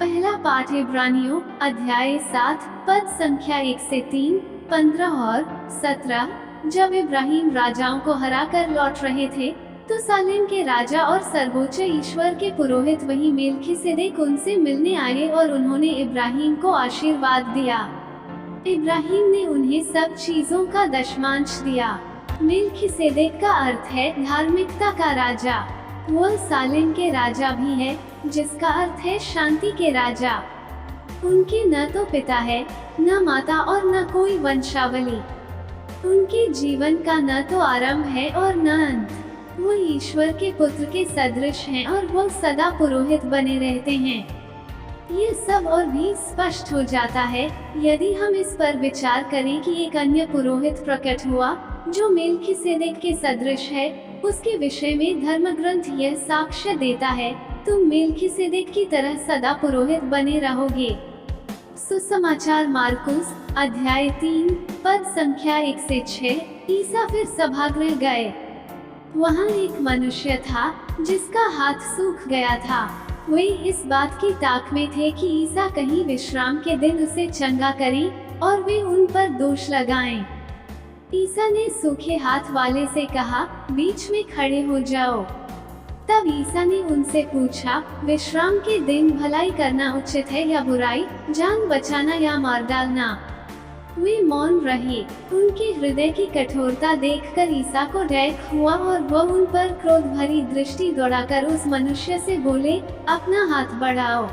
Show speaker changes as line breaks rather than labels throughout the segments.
पहला पाठ इब्रानियों अध्याय 7 पद संख्या 1 से 3, 15 और 17। जब इब्राहिम राजाओं को हराकर लौट रहे थे, तो सालेम के राजा और सर्वोच्च ईश्वर के पुरोहित वही मेल्खीसेदेक उनसे मिलने आए और उन्होंने इब्राहिम को आशीर्वाद दिया। इब्राहिम ने उन्हें सब चीजों का दशमांश दिया। मेल्खीसेदेक का अर्थ है धार्मिकता का राजा। वह सालेम के राजा भी है, जिसका अर्थ है शांति के राजा। उनके न तो पिता है, न माता और न कोई वंशावली। उनके जीवन का न तो आरंभ है और न अंत। वो ईश्वर के पुत्र के सदृश हैं और वो सदा पुरोहित बने रहते हैं। ये सब और भी स्पष्ट हो जाता है यदि हम इस पर विचार करें कि एक अन्य पुरोहित प्रकट हुआ जो मेल्खीसेदेक के सदृश है। उसके विषय में धर्मग्रंथ यह साक्ष्य देता है, तुम मेल्खीसेदेक की तरह सदा पुरोहित बने रहोगे। सुसमाचार मार्कुस अध्याय 3 पद संख्या 1 से 6। ईसा फिर सभागृह गए। वहाँ एक मनुष्य था जिसका हाथ सूख गया था। वे इस बात की ताक में थे कि ईसा कहीं विश्राम के दिन उसे चंगा करें और वे उन पर दोष लगाएं। ईसा ने सूखे हाथ वाले से कहा, बीच में खड़े हो जाओ। तब ईसा ने उनसे पूछा, विश्राम के दिन भलाई करना उचित है या बुराई, जान बचाना या मार डालना? वे मौन रहे। उनके हृदय की कठोरता देखकर ईसा को डर हुआ और वह उन पर क्रोध भरी दृष्टि दौड़ाकर उस मनुष्य से बोले, अपना हाथ बढ़ाओ।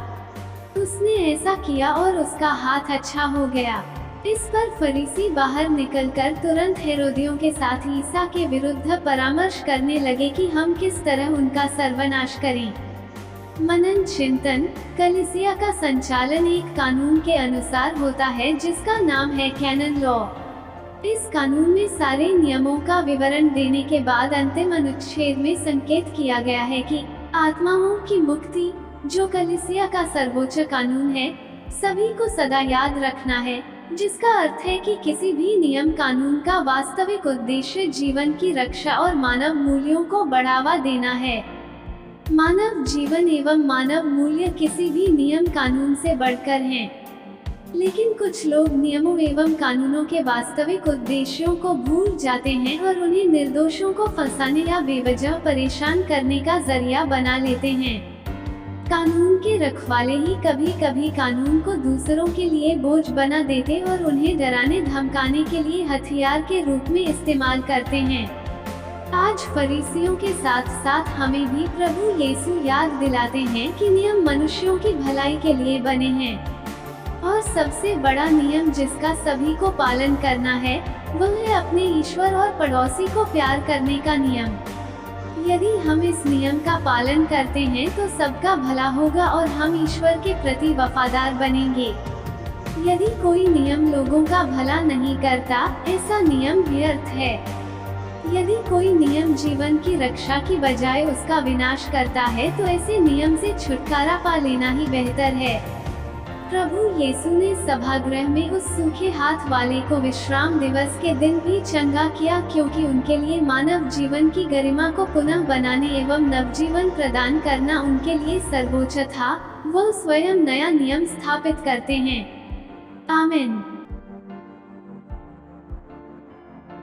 उसने ऐसा किया और उसका हाथ अच्छा हो गया। इस पर फरीसी बाहर निकलकर तुरंत हेरोदियों के साथ ईसा के विरुद्ध परामर्श करने लगे कि हम किस तरह उनका सर्वनाश करें। मनन चिंतन। कलीसिया का संचालन एक कानून के अनुसार होता है जिसका नाम है कैनन लॉ। इस कानून में सारे नियमों का विवरण देने के बाद अंतिम अनुच्छेद में संकेत किया गया है कि आत्माओं की मुक्ति, जो कलीसिया का सर्वोच्च कानून है, सभी को सदा याद रखना है, जिसका अर्थ है कि किसी भी नियम कानून का वास्तविक उद्देश्य जीवन की रक्षा और मानव मूल्यों को बढ़ावा देना है। मानव जीवन एवं मानव मूल्य किसी भी नियम कानून से बढ़कर हैं। लेकिन कुछ लोग नियमों एवं कानूनों के वास्तविक उद्देश्यों को भूल जाते हैं और उन्हें निर्दोषों को फंसाने या बेवजह परेशान करने का जरिया बना लेते हैं। कानून के रखवाले ही कभी कभी कानून को दूसरों के लिए बोझ बना देते और उन्हें डराने धमकाने के लिए हथियार के रूप में इस्तेमाल करते हैं। आज फरीसियों के साथ साथ हमें भी प्रभु यीशु याद दिलाते हैं कि नियम मनुष्यों की भलाई के लिए बने हैं, और सबसे बड़ा नियम जिसका सभी को पालन करना है वह है अपने ईश्वर और पड़ोसी को प्यार करने का नियम। यदि हम इस नियम का पालन करते हैं तो सबका भला होगा और हम ईश्वर के प्रति वफादार बनेंगे। यदि कोई नियम लोगों का भला नहीं करता, ऐसा नियम व्यर्थ है। यदि कोई नियम जीवन की रक्षा की बजाय उसका विनाश करता है तो ऐसे नियम से छुटकारा पा लेना ही बेहतर है। प्रभु यीशु ने सभागृह में उस सूखे हाथ वाले को विश्राम दिवस के दिन भी चंगा किया, क्योंकि उनके लिए मानव जीवन की गरिमा को पुनः बनाने एवं नवजीवन प्रदान करना उनके लिए सर्वोच्च था। वह स्वयं नया नियम स्थापित करते हैं। आमीन।